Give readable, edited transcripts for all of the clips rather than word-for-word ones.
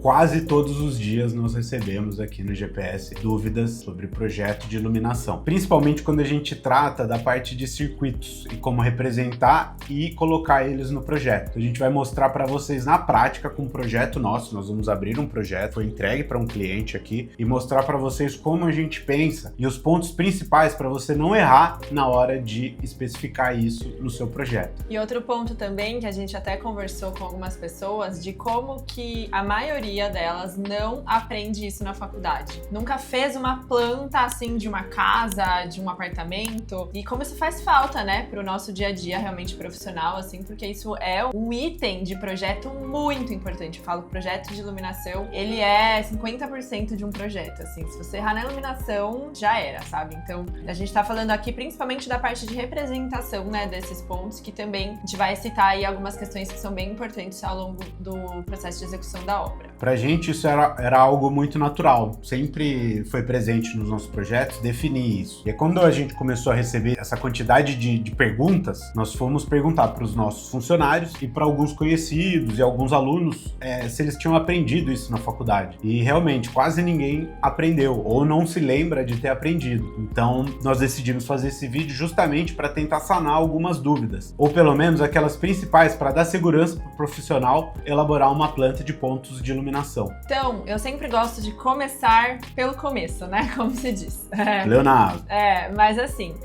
quase todos os dias nós recebemos aqui no GPS dúvidas sobre projeto de iluminação, principalmente quando a gente trata da parte de circuitos e como representar e colocar eles no projeto. A gente vai mostrar para vocês na prática com um projeto nosso, nós vamos abrir um projeto, foi entregue para um cliente aqui e mostrar para vocês como a gente pensa e os pontos principais para você não errar na hora de especificar isso no seu projeto. E outro ponto também que a gente até conversou com algumas pessoas de como que a maioria delas não aprende isso na faculdade. Nunca fez uma planta assim de uma casa, de um apartamento, e como isso faz falta, né, pro nosso dia a dia realmente profissional, assim, porque isso é um item de projeto muito importante. Eu falo que projeto de iluminação, ele é 50% de um projeto, assim, se você errar na iluminação, já era, sabe? Então, a gente tá falando aqui principalmente da parte de representação, né, desses pontos, que também a gente vai citar aí algumas questões que são bem importantes ao longo do processo de execução da obra. Pra gente isso era algo muito natural, sempre foi presente nos nossos projetos definir isso. E quando a gente começou a receber essa quantidade de perguntas, nós fomos perguntar para os nossos funcionários e para alguns conhecidos e alguns alunos se eles tinham aprendido isso na faculdade. E realmente quase ninguém aprendeu ou não se lembra de ter aprendido. Então nós decidimos fazer esse vídeo justamente para tentar sanar algumas dúvidas, ou pelo menos aquelas principais para dar segurança para o profissional elaborar uma planta de pontos de iluminação. Então, eu sempre gosto de começar pelo começo, né? Como se diz. Leonardo. Mas assim,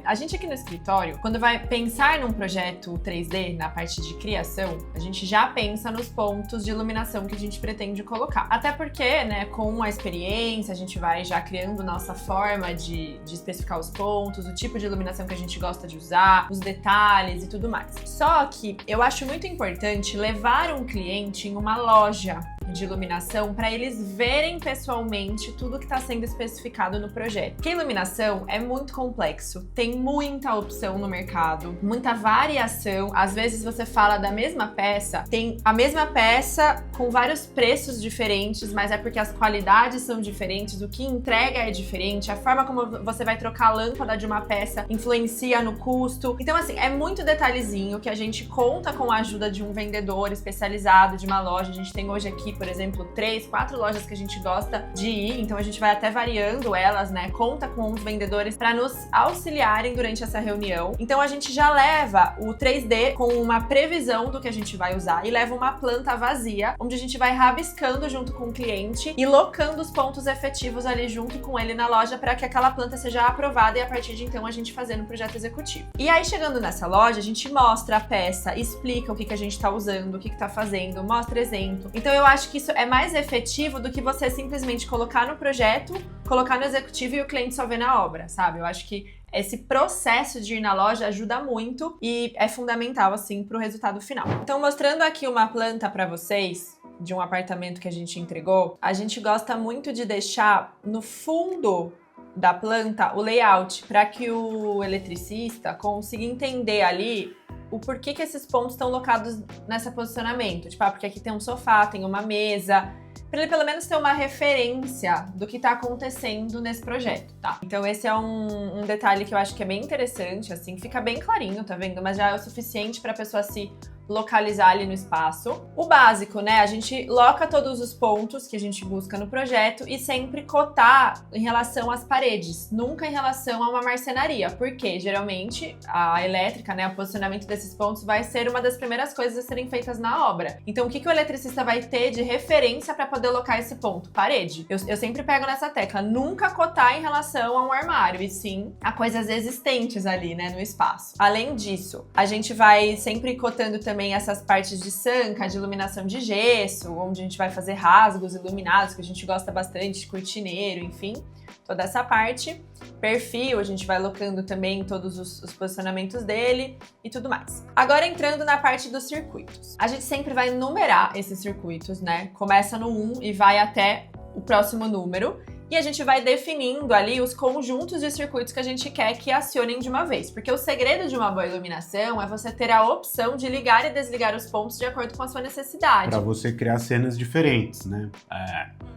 a gente aqui no escritório, quando vai pensar num projeto 3D, na parte de criação, a gente já pensa nos pontos de iluminação que a gente pretende colocar. Até porque, né, com a experiência, a gente vai já criando nossa forma de especificar os pontos, o tipo de iluminação que a gente gosta de usar, os detalhes e tudo mais. Só que eu acho muito importante levar um cliente em uma loja de iluminação para eles verem pessoalmente tudo que está sendo especificado no projeto. Porque a iluminação é muito complexo, tem muita opção no mercado, muita variação. Às vezes você fala da mesma peça, tem a mesma peça com vários preços diferentes, mas é porque as qualidades são diferentes, o que entrega é diferente, a forma como você vai trocar a lâmpada de uma peça influencia no custo. Então, assim, é muito detalhezinho que a gente conta com a ajuda de um vendedor especializado de uma loja. A gente tem hoje aqui, por exemplo, 3, 4 lojas que a gente gosta de ir, então a gente vai até variando elas, né? Conta com os vendedores para nos auxiliarem durante essa reunião. Então a gente já leva o 3D com uma previsão do que a gente vai usar e leva uma planta vazia, onde a gente vai rabiscando junto com o cliente e locando os pontos efetivos ali junto com ele na loja para que aquela planta seja aprovada e a partir de então a gente fazer no projeto executivo. E aí chegando nessa loja, a gente mostra a peça, explica o que a gente tá usando, o que tá fazendo, mostra exemplo. Então eu acho que isso é mais efetivo do que você simplesmente colocar no projeto, colocar no executivo e o cliente só vê na obra, sabe? Eu acho que esse processo de ir na loja ajuda muito e é fundamental, assim, para o resultado final. Então, mostrando aqui uma planta para vocês, de um apartamento que a gente entregou, a gente gosta muito de deixar no fundo da planta o layout, para que o eletricista consiga entender ali o porquê que esses pontos estão locados nesse posicionamento. Tipo, porque aqui tem um sofá, tem uma mesa, para ele pelo menos ter uma referência do que está acontecendo nesse projeto, tá? Então esse é um detalhe que eu acho que é bem interessante, assim, fica bem clarinho, tá vendo? Mas já é o suficiente para a pessoa se localizar ali no espaço. O básico, né? A gente loca todos os pontos que a gente busca no projeto e sempre cotar em relação às paredes, nunca em relação a uma marcenaria, porque geralmente a elétrica, né, o posicionamento desses pontos vai ser uma das primeiras coisas a serem feitas na obra. Então o que o eletricista vai ter de referência para poder locar esse ponto? Parede. Eu sempre pego nessa tecla, nunca cotar em relação a um armário, e sim a coisas existentes ali, né, no espaço. Além disso, a gente vai sempre cotando também essas partes de sanca, de iluminação de gesso, onde a gente vai fazer rasgos iluminados, que a gente gosta bastante, de cortineiro, enfim, toda essa parte. Perfil, a gente vai locando também todos os posicionamentos dele e tudo mais. Agora entrando na parte dos circuitos. A gente sempre vai numerar esses circuitos, né? Começa no 1 e vai até o próximo número. E a gente vai definindo ali os conjuntos de circuitos que a gente quer que acionem de uma vez. Porque o segredo de uma boa iluminação é você ter a opção de ligar e desligar os pontos de acordo com a sua necessidade. Para você criar cenas diferentes, né?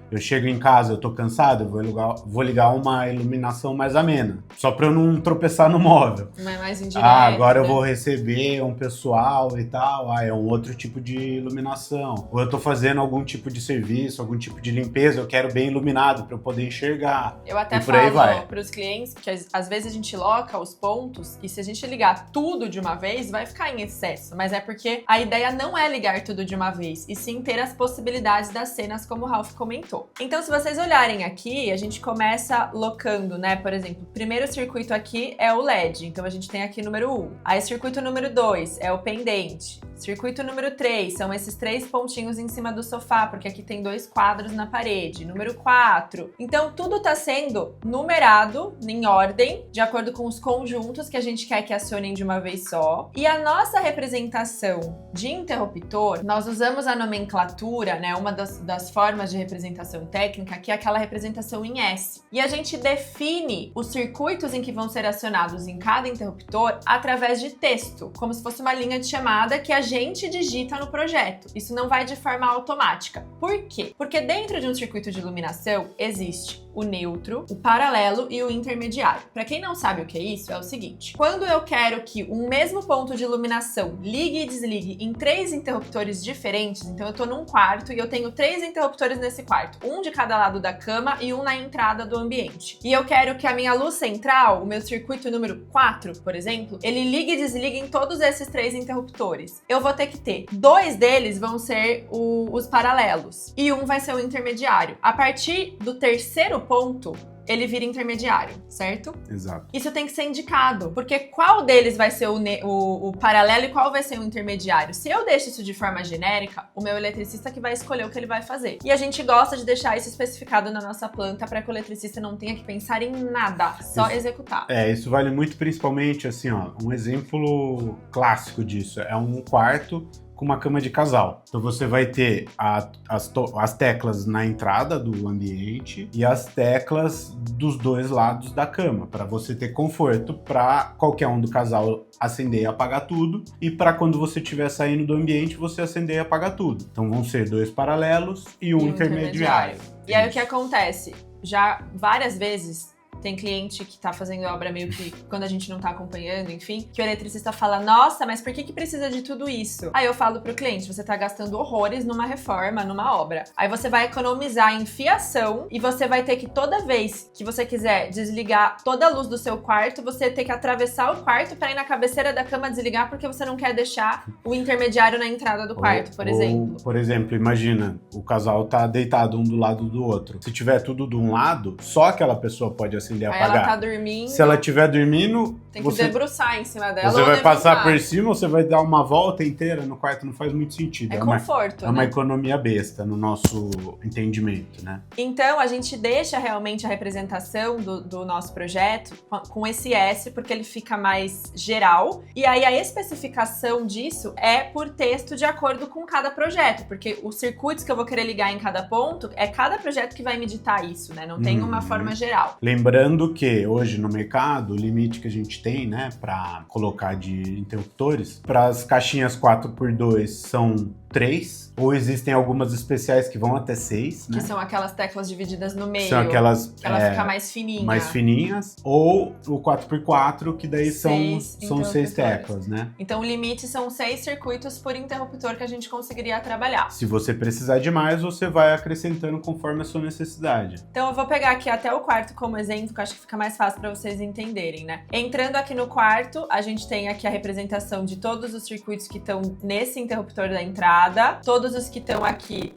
Eu chego em casa, eu tô cansado, eu vou ligar uma iluminação mais amena, só para eu não tropeçar no móvel. Mais indireto, agora eu né? vou receber um pessoal e tal, é um outro tipo de iluminação. Ou eu tô fazendo algum tipo de serviço, algum tipo de limpeza, eu quero bem iluminado para eu poder enxergar. Eu até e por aí falo vai. para os clientes que às vezes a gente loca os pontos e se a gente ligar tudo de uma vez, vai ficar em excesso. Mas é porque a ideia não é ligar tudo de uma vez, e sim ter as possibilidades das cenas, como o Ralph comentou. Então, se vocês olharem aqui, a gente começa locando, né? Por exemplo, o primeiro circuito aqui é o LED. Então, a gente tem aqui número 1. Aí, circuito número 2 é o pendente. Circuito número 3 são esses 3 pontinhos em cima do sofá, porque aqui tem 2 quadros na parede. Número 4. Então, tudo está sendo numerado em ordem, de acordo com os conjuntos que a gente quer que acionem de uma vez só. E a nossa representação de interruptor, nós usamos a nomenclatura, né? Uma das formas de representação técnica, que é aquela representação em S. E a gente define os circuitos em que vão ser acionados em cada interruptor através de texto, como se fosse uma linha de chamada que a gente digita no projeto. Isso não vai de forma automática. Por quê? Porque dentro de um circuito de iluminação existe o neutro, o paralelo e o intermediário. Para quem não sabe o que é isso, é o seguinte: quando eu quero que um mesmo ponto de iluminação ligue e desligue em 3 interruptores diferentes, então eu tô num quarto e eu tenho 3 interruptores nesse quarto, um de cada lado da cama e um na entrada do ambiente. E eu quero que a minha luz central, o meu circuito número 4, por exemplo, ele ligue e desligue em todos esses 3 interruptores. Eu vou ter que ter 2 deles vão ser os paralelos e um vai ser o intermediário. A partir do terceiro ponto, ele vira intermediário, certo? Exato. Isso tem que ser indicado, porque qual deles vai ser o paralelo e qual vai ser o intermediário? Se eu deixo isso de forma genérica, o meu eletricista que vai escolher o que ele vai fazer. E a gente gosta de deixar isso especificado na nossa planta para que o eletricista não tenha que pensar em nada, só executar. Isso vale muito, principalmente, assim, ó, um exemplo clássico disso é um quarto com uma cama de casal. Então você vai ter as teclas na entrada do ambiente e as teclas dos 2 lados da cama, para você ter conforto para qualquer um do casal acender e apagar tudo, e para quando você estiver saindo do ambiente, você acender e apagar tudo. Então vão ser 2 paralelos e um intermediário. E aí o que acontece? Já várias vezes tem cliente que tá fazendo obra meio que quando a gente não tá acompanhando, enfim, que o eletricista fala: nossa, mas por que precisa de tudo isso? Aí eu falo pro cliente: você tá gastando horrores numa reforma, numa obra. Aí você vai economizar em fiação e você vai ter que, toda vez que você quiser desligar toda a luz do seu quarto, você ter que atravessar o quarto pra ir na cabeceira da cama desligar, porque você não quer deixar o intermediário na entrada do quarto, por exemplo. Por exemplo, imagina, o casal tá deitado um do lado do outro. Se tiver tudo de um lado, só aquela pessoa pode acender e apagar. Aí ela tá dormindo. Se ela estiver dormindo, tem que debruçar em cima dela. Você vai passar por cima ou você vai dar uma volta inteira no quarto? Não faz muito sentido. É conforto, né? É uma economia besta no nosso entendimento, né? Então, a gente deixa realmente a representação do nosso projeto com esse S, porque ele fica mais geral. E aí, a especificação disso é por texto de acordo com cada projeto, porque os circuitos que eu vou querer ligar em cada ponto, é cada projeto que vai me ditar isso, né? Não tem uma forma geral. Lembrando que hoje no mercado, o limite que a gente tem, né, para colocar de interruptores, para as caixinhas 4x2 são 3, ou existem algumas especiais que vão até 6, né? Que são aquelas teclas divididas no meio. São aquelas que ela fica mais fininha. Mais fininhas. Ou o 4x4, que daí são 6 teclas, né? Então o limite são 6 circuitos por interruptor que a gente conseguiria trabalhar. Se você precisar de mais, você vai acrescentando conforme a sua necessidade. Então eu vou pegar aqui até o quarto como exemplo, que eu acho que fica mais fácil para vocês entenderem, né? Entrando aqui no quarto, a gente tem aqui a representação de todos os circuitos que estão nesse interruptor da entrada, todos os que estão aqui,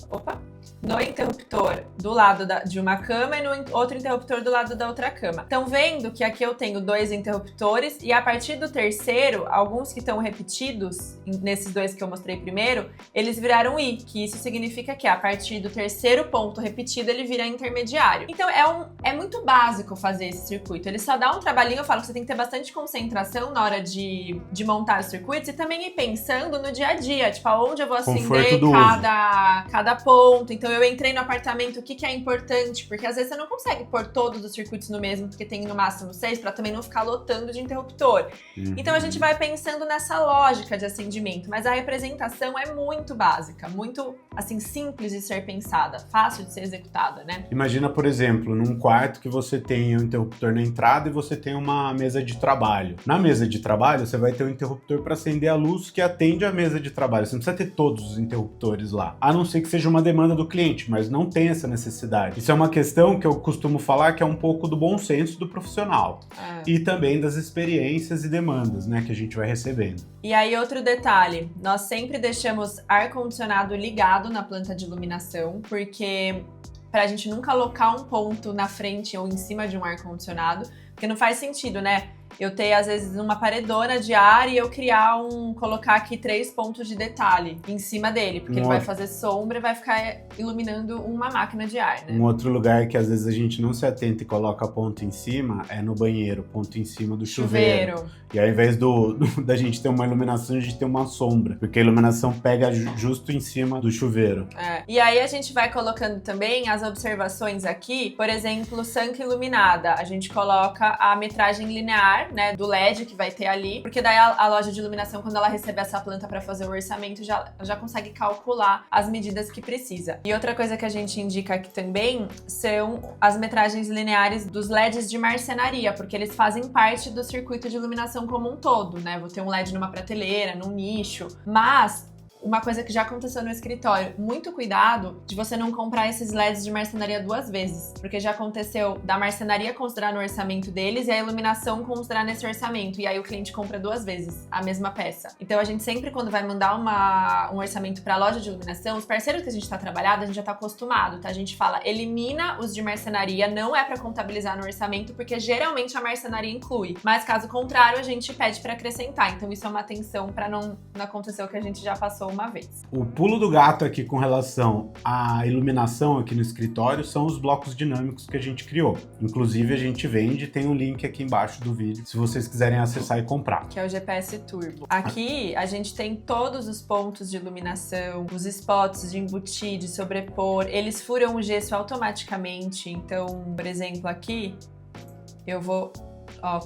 no interruptor do lado de uma cama e no outro interruptor do lado da outra cama. Estão vendo que aqui eu tenho 2 interruptores e a partir do terceiro, alguns que estão repetidos, nesses 2 que eu mostrei primeiro, eles viraram I, que isso significa que a partir do terceiro ponto repetido, ele vira intermediário. Então é muito básico fazer esse circuito. Ele só dá um trabalhinho, eu falo que você tem que ter bastante concentração na hora de montar os circuitos e também ir pensando no dia a dia, tipo, aonde eu vou acender cada ponto. Então eu entrei no apartamento, o que é importante? Porque às vezes você não consegue pôr todos os circuitos no mesmo, porque tem no máximo 6, para também não ficar lotando de interruptor. Então a gente vai pensando nessa lógica de acendimento, mas a representação é muito básica, muito assim simples de ser pensada, fácil de ser executada, né? Imagina, por exemplo, num quarto que você tem um interruptor na entrada e você tem uma mesa de trabalho. Na mesa de trabalho, você vai ter um interruptor para acender a luz que atende a mesa de trabalho. Você não precisa ter todos os interruptores lá, a não ser que seja uma demanda do cliente, mas não tem essa necessidade. Isso é uma questão que eu costumo falar que é um pouco do bom senso do profissional e também das experiências e demandas, né, que a gente vai recebendo. E aí, outro detalhe, nós sempre deixamos ar-condicionado ligado na planta de iluminação, porque pra gente nunca alocar um ponto na frente ou em cima de um ar-condicionado, porque não faz sentido, né? Eu ter, às vezes, uma paredona de ar e eu colocar aqui 3 pontos de detalhe em cima dele, porque ele vai fazer sombra e vai ficar iluminando uma máquina de ar, né? Um outro lugar que às vezes a gente não se atenta e coloca ponto em cima é no banheiro, ponto em cima do chuveiro. E ao invés da gente ter uma iluminação, a gente tem uma sombra, porque a iluminação pega justo em cima do chuveiro. E aí a gente vai colocando também as observações aqui, por exemplo, sanca iluminada. A gente coloca a metragem linear, né, do LED que vai ter ali, porque daí a loja de iluminação, quando ela recebe essa planta para fazer o orçamento, já consegue calcular as medidas que precisa. E outra coisa que a gente indica aqui também são as metragens lineares dos LEDs de marcenaria, porque eles fazem parte do circuito de iluminação como um todo, né? Vou ter um LED numa prateleira, num nicho, mas uma coisa que já aconteceu no escritório, muito cuidado de você não comprar esses LEDs de marcenaria 2 vezes, porque já aconteceu da marcenaria considerar no orçamento deles e a iluminação considerar nesse orçamento, e aí o cliente compra 2 vezes a mesma peça. Então a gente sempre, quando vai mandar um orçamento para a loja de iluminação, os parceiros que a gente está trabalhando, a gente já está acostumado, tá? A gente fala, elimina os de marcenaria, não é para contabilizar no orçamento, porque geralmente a marcenaria inclui, mas caso contrário, a gente pede para acrescentar. Então isso é uma atenção para não acontecer o que a gente já passou uma vez. O pulo do gato aqui com relação à iluminação aqui no escritório são os blocos dinâmicos que a gente criou. Inclusive a gente vende, tem um link aqui embaixo do vídeo, se vocês quiserem acessar e comprar. Que é o GPS Turbo. Aqui a gente tem todos os pontos de iluminação, os spots de embutir, de sobrepor, eles furam o gesso automaticamente. Então, por exemplo, aqui eu vou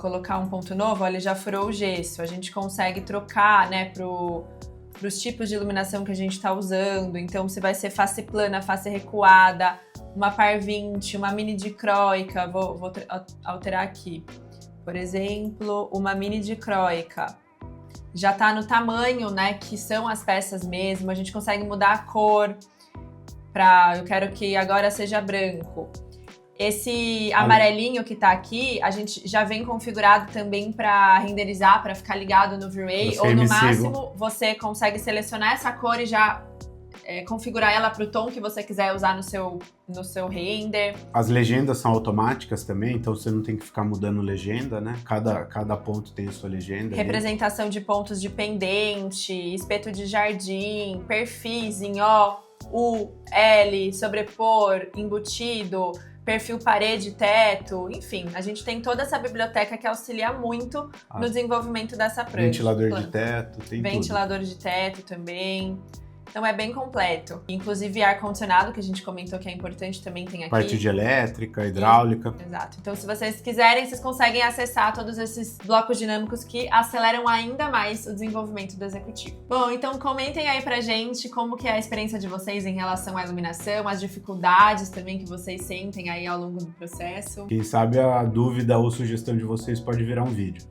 colocar um ponto novo, ele já furou o gesso. A gente consegue trocar, né, para os tipos de iluminação que a gente está usando. Então, se vai ser face plana, face recuada, uma par 20, uma mini dicróica, vou alterar aqui. Por exemplo, uma mini dicróica. Já está no tamanho, né, que são as peças mesmo. A gente consegue mudar a cor eu quero que agora seja branco. Esse amarelinho que tá aqui, a gente já vem configurado também para renderizar, para ficar ligado no V-Ray, ou no máximo você consegue selecionar essa cor e já configurar ela para o tom que você quiser usar no seu render. As legendas são automáticas também, então você não tem que ficar mudando legenda, né? Cada ponto tem a sua legenda. Representação ali de pontos de pendente, espeto de jardim, perfis em O, U, L, sobrepor, embutido, perfil parede, teto, enfim, a gente tem toda essa biblioteca que auxilia muito no desenvolvimento dessa planta. Ventilador de teto, tem ventilador de teto também. Então é bem completo. Inclusive ar-condicionado, que a gente comentou que é importante, também tem aqui. Parte de elétrica, hidráulica. Exato. Então se vocês quiserem, vocês conseguem acessar todos esses blocos dinâmicos que aceleram ainda mais o desenvolvimento do executivo. Bom, então comentem aí pra gente como que é a experiência de vocês em relação à iluminação, as dificuldades também que vocês sentem aí ao longo do processo. Quem sabe a dúvida ou sugestão de vocês pode virar um vídeo.